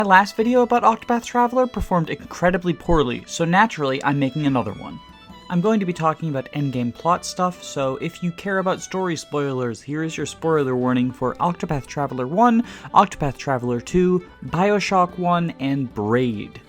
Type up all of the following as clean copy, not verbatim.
My last video about Octopath Traveler performed incredibly poorly, so naturally I'm making another one. I'm going to be talking about endgame plot stuff, so if you care about story spoilers, here is your spoiler warning for Octopath Traveler 1, Octopath Traveler 2, Bioshock 1, and Braid.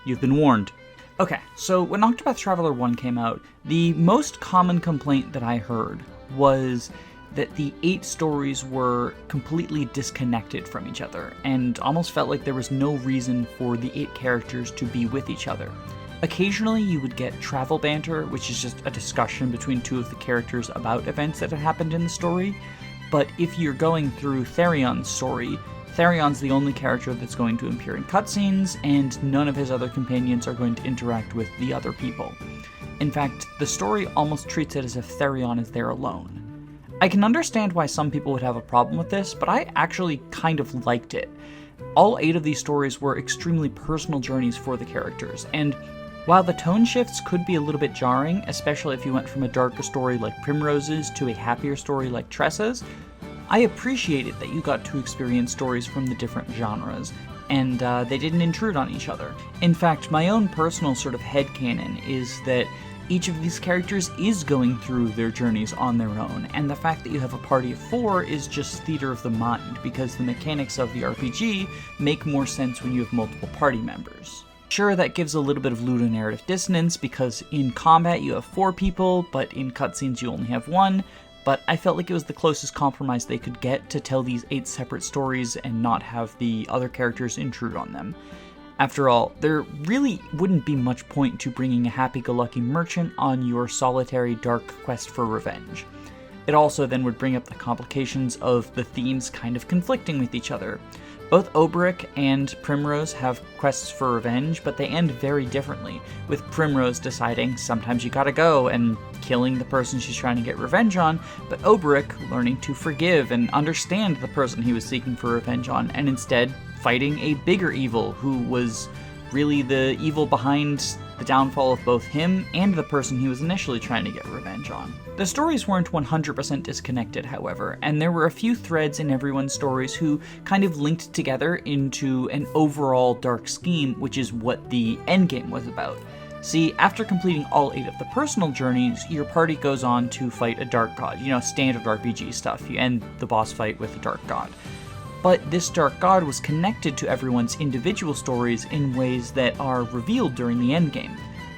You've been warned. Okay, so when Octopath Traveler 1 came out, the most common complaint that I heard was that the 8 stories were completely disconnected from each other, and almost felt like there was no reason for the 8 characters to be with each other. Occasionally you would get travel banter, which is just a discussion between 2 of the characters about events that had happened in the story, but if you're going through Therion's story, Therion's the only character that's going to appear in cutscenes, and none of his other companions are going to interact with the other people. In fact, the story almost treats it as if Therion is there alone. I can understand why some people would have a problem with this, but I actually kind of liked it. All 8 of these stories were extremely personal journeys for the characters, and while the tone shifts could be a little bit jarring, especially if you went from a darker story like Primrose's to a happier story like Tressa's, I appreciated that you got to experience stories from the different genres, and they didn't intrude on each other. In fact, my own personal sort of headcanon is that each of these characters is going through their journeys on their own, and the fact that you have a party of 4 is just theater of the mind, because the mechanics of the RPG make more sense when you have multiple party members. Sure, that gives a little bit of ludonarrative dissonance, because in combat you have 4 people, but in cutscenes you only have 1, but I felt like it was the closest compromise they could get to tell these 8 separate stories and not have the other characters intrude on them. After all, there really wouldn't be much point to bringing a happy-go-lucky merchant on your solitary dark quest for revenge. It also then would bring up the complications of the themes kind of conflicting with each other. Both Oberic and Primrose have quests for revenge, but they end very differently, with Primrose deciding sometimes you gotta go and killing the person she's trying to get revenge on, but Oberic learning to forgive and understand the person he was seeking for revenge on, and instead fighting a bigger evil who was really the evil behind the downfall of both him and the person he was initially trying to get revenge on. The stories weren't 100% disconnected, however, and there were a few threads in everyone's stories who kind of linked together into an overall dark scheme, which is what the endgame was about. See, after completing all 8 of the personal journeys, your party goes on to fight a dark god, standard RPG stuff. You end the boss fight with a dark god. But this dark god was connected to everyone's individual stories in ways that are revealed during the endgame.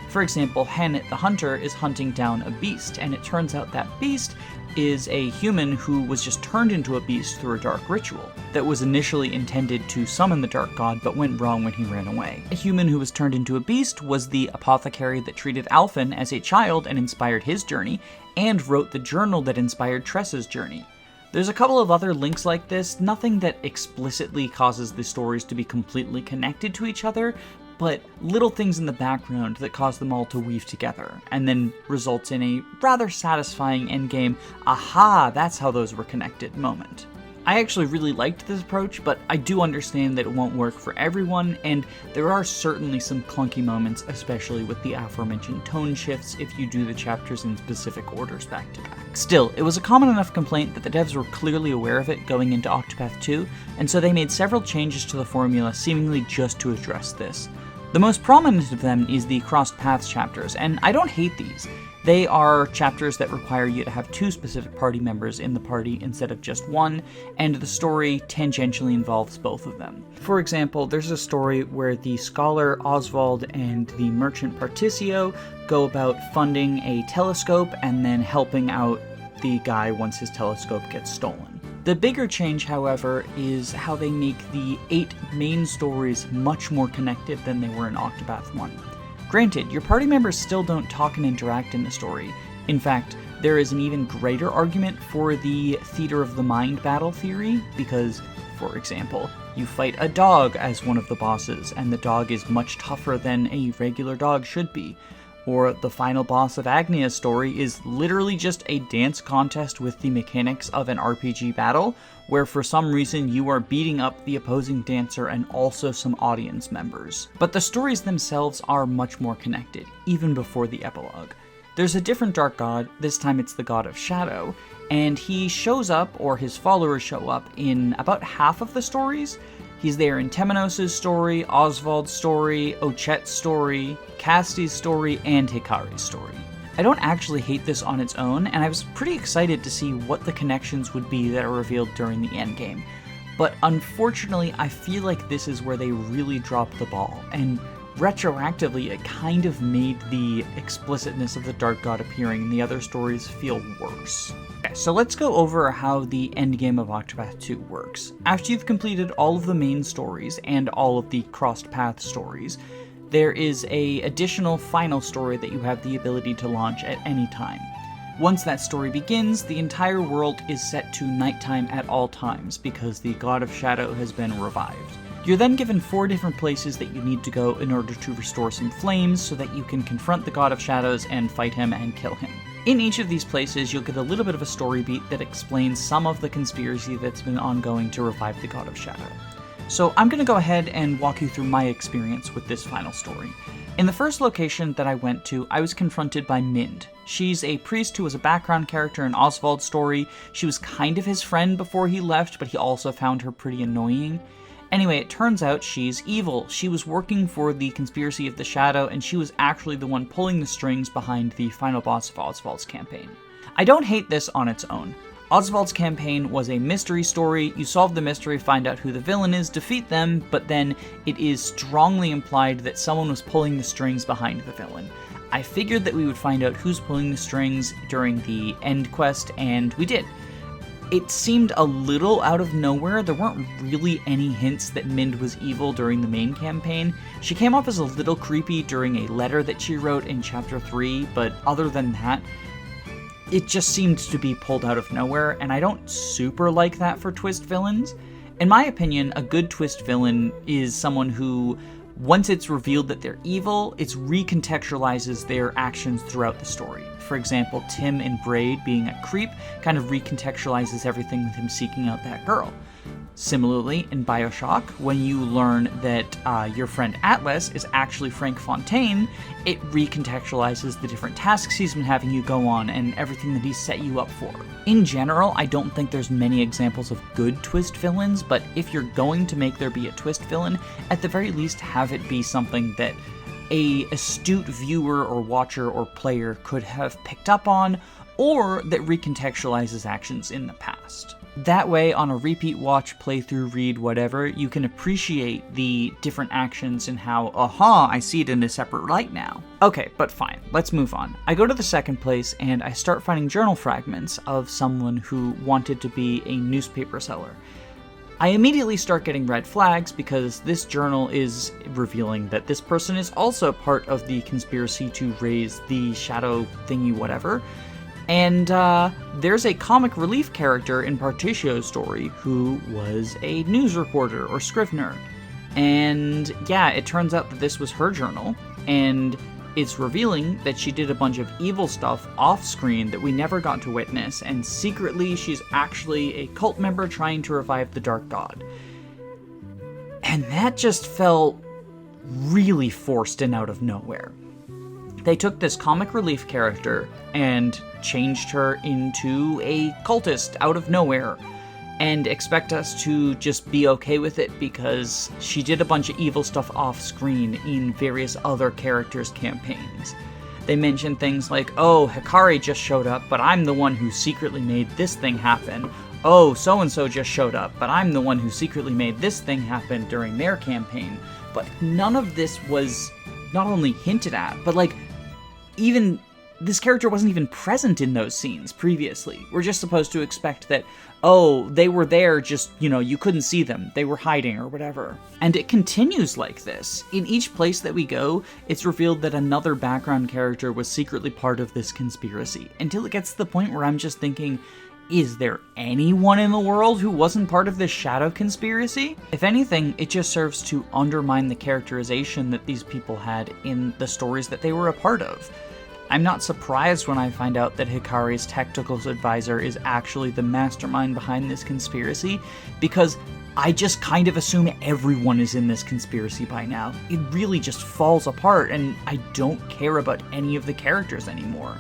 For example, Hannet the Hunter is hunting down a beast, and it turns out that beast is a human who was just turned into a beast through a dark ritual that was initially intended to summon the dark god but went wrong when he ran away. A human who was turned into a beast was the apothecary that treated Alphen as a child and inspired his journey, and wrote the journal that inspired Tressa's journey. There's a couple of other links like this, nothing that explicitly causes the stories to be completely connected to each other, but little things in the background that cause them all to weave together, and then results in a rather satisfying endgame, aha, that's how those were connected moment. I actually really liked this approach, but I do understand that it won't work for everyone, and there are certainly some clunky moments, especially with the aforementioned tone shifts if you do the chapters in specific orders back to back. Still, it was a common enough complaint that the devs were clearly aware of it going into Octopath 2, and so they made several changes to the formula seemingly just to address this. The most prominent of them is the Crossed Paths chapters, and I don't hate these. They are chapters that require you to have 2 specific party members in the party instead of just 1, and the story tangentially involves both of them. For example, there's a story where the scholar Oswald and the merchant Particio go about funding a telescope and then helping out the guy once his telescope gets stolen. The bigger change, however, is how they make the 8 main stories much more connected than they were in Octopath 1. Granted, your party members still don't talk and interact in the story. In fact, there is an even greater argument for the theater of the mind battle theory, because, for example, you fight a dog as one of the bosses, and the dog is much tougher than a regular dog should be. Or the final boss of Agnia's story is literally just a dance contest with the mechanics of an RPG battle, where for some reason you are beating up the opposing dancer and also some audience members. But the stories themselves are much more connected, even before the epilogue. There's a different dark god, this time it's the god of Shadow, and he shows up, or his followers show up, in about half of the stories. He's there in Temenos' story, Oswald's story, Ochet's story, Casti's story, and Hikari's story. I don't actually hate this on its own, and I was pretty excited to see what the connections would be that are revealed during the endgame. But unfortunately, I feel like this is where they really dropped the ball, and retroactively, it kind of made the explicitness of the Dark God appearing in the other stories feel worse. Okay, so let's go over how the endgame of Octopath 2 works. After you've completed all of the main stories and all of the crossed path stories, there is an additional final story that you have the ability to launch at any time. Once that story begins, the entire world is set to nighttime at all times because the God of Shadow has been revived. You're then given 4 different places that you need to go in order to restore some flames so that you can confront the God of Shadows and fight him and kill him. In each of these places, you'll get a little bit of a story beat that explains some of the conspiracy that's been ongoing to revive the God of Shadow. So I'm going to go ahead and walk you through my experience with this final story. In the first location that I went to, I was confronted by Mind. She's a priest who was a background character in Oswald's story. She was kind of his friend before he left, but he also found her pretty annoying. Anyway, it turns out she's evil. She was working for the Conspiracy of the Shadow, and she was actually the one pulling the strings behind the final boss of Oswald's campaign. I don't hate this on its own. Oswald's campaign was a mystery story. You solve the mystery, find out who the villain is, defeat them, but then it is strongly implied that someone was pulling the strings behind the villain. I figured that we would find out who's pulling the strings during the end quest, and we did. It seemed a little out of nowhere. There weren't really any hints that Mind was evil during the main campaign. She came off as a little creepy during a letter that she wrote in Chapter 3, but other than that, it just seemed to be pulled out of nowhere, and I don't super like that for twist villains. In my opinion, a good twist villain is someone who, once it's revealed that they're evil, it recontextualizes their actions throughout the story. For example, Tim in Braid being a creep kind of recontextualizes everything with him seeking out that girl. Similarly, in BioShock, when you learn that your friend Atlas is actually Frank Fontaine, it recontextualizes the different tasks he's been having you go on and everything that he's set you up for. In general, I don't think there's many examples of good twist villains, but if you're going to make there be a twist villain, at the very least have it be something that a astute viewer or watcher or player could have picked up on, or that recontextualizes actions in the past. That way, on a repeat watch, playthrough, read, whatever, you can appreciate the different actions and how, aha, I see it in a separate light now. Okay, but fine, let's move on. I go to the second place and I start finding journal fragments of someone who wanted to be a newspaper seller. I immediately start getting red flags because this journal is revealing that this person is also part of the conspiracy to raise the shadow thingy whatever. And there's a comic relief character in Partitio's story who was a news reporter or scrivener. And yeah, it turns out that this was her journal, and it's revealing that she did a bunch of evil stuff off-screen that we never got to witness, and secretly she's actually a cult member trying to revive the Dark God. And that just felt really forced and out of nowhere. They took this comic relief character and changed her into a cultist out of nowhere and expect us to just be okay with it because she did a bunch of evil stuff off screen in various other characters' campaigns. They mentioned things like, oh, Hikari just showed up, but I'm the one who secretly made this thing happen. Oh, so-and-so just showed up, but I'm the one who secretly made this thing happen during their campaign. But none of this was not only hinted at, but even this character wasn't even present in those scenes previously. We're just supposed to expect that, oh, they were there, just, you couldn't see them. They were hiding or whatever. And it continues like this. In each place that we go, it's revealed that another background character was secretly part of this conspiracy, until it gets to the point where I'm just thinking, is there anyone in the world who wasn't part of this shadow conspiracy? If anything, it just serves to undermine the characterization that these people had in the stories that they were a part of. I'm not surprised when I find out that Hikari's technical advisor is actually the mastermind behind this conspiracy, because I just kind of assume everyone is in this conspiracy by now. It really just falls apart, and I don't care about any of the characters anymore.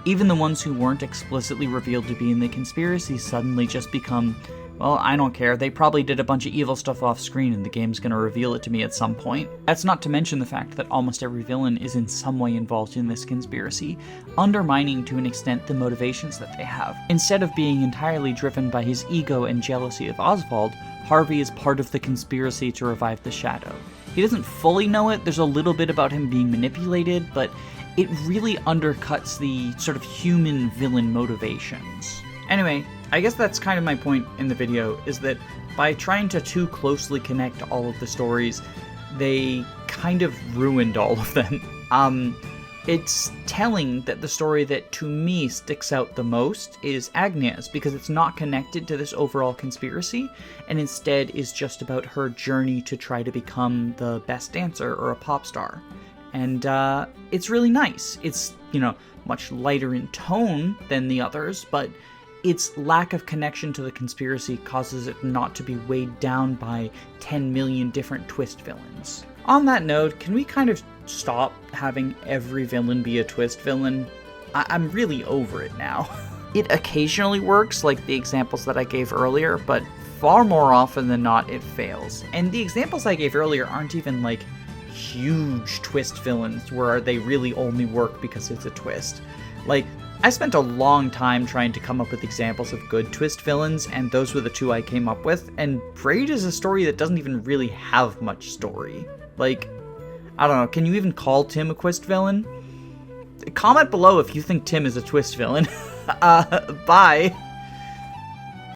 Even the ones who weren't explicitly revealed to be in the conspiracy suddenly just become Well, I don't care. They probably did a bunch of evil stuff off screen and the game's gonna reveal it to me at some point. That's not to mention the fact that almost every villain is in some way involved in this conspiracy, undermining to an extent the motivations that they have. Instead of being entirely driven by his ego and jealousy of Oswald, Harvey is part of the conspiracy to revive the Shadow. He doesn't fully know it, there's a little bit about him being manipulated, but it really undercuts the sort of human villain motivations. Anyway, I guess that's kind of my point in the video, is that by trying to too closely connect all of the stories, they kind of ruined all of them. It's telling that the story that to me sticks out the most is Agnieszka's, because it's not connected to this overall conspiracy, and instead is just about her journey to try to become the best dancer or a pop star. And it's really nice. It's, much lighter in tone than the others, but its lack of connection to the conspiracy causes it not to be weighed down by 10 million different twist villains. On that note, can we kind of stop having every villain be a twist villain? I'm really over it now. It occasionally works, like the examples that I gave earlier, but far more often than not, it fails. And the examples I gave earlier aren't even like huge twist villains where they really only work because it's a twist. Like, I spent a long time trying to come up with examples of good twist villains, and those were the two I came up with, and Braid is a story that doesn't even really have much story. Like, I don't know, can you even call Tim a twist villain? Comment below if you think Tim is a twist villain. Bye!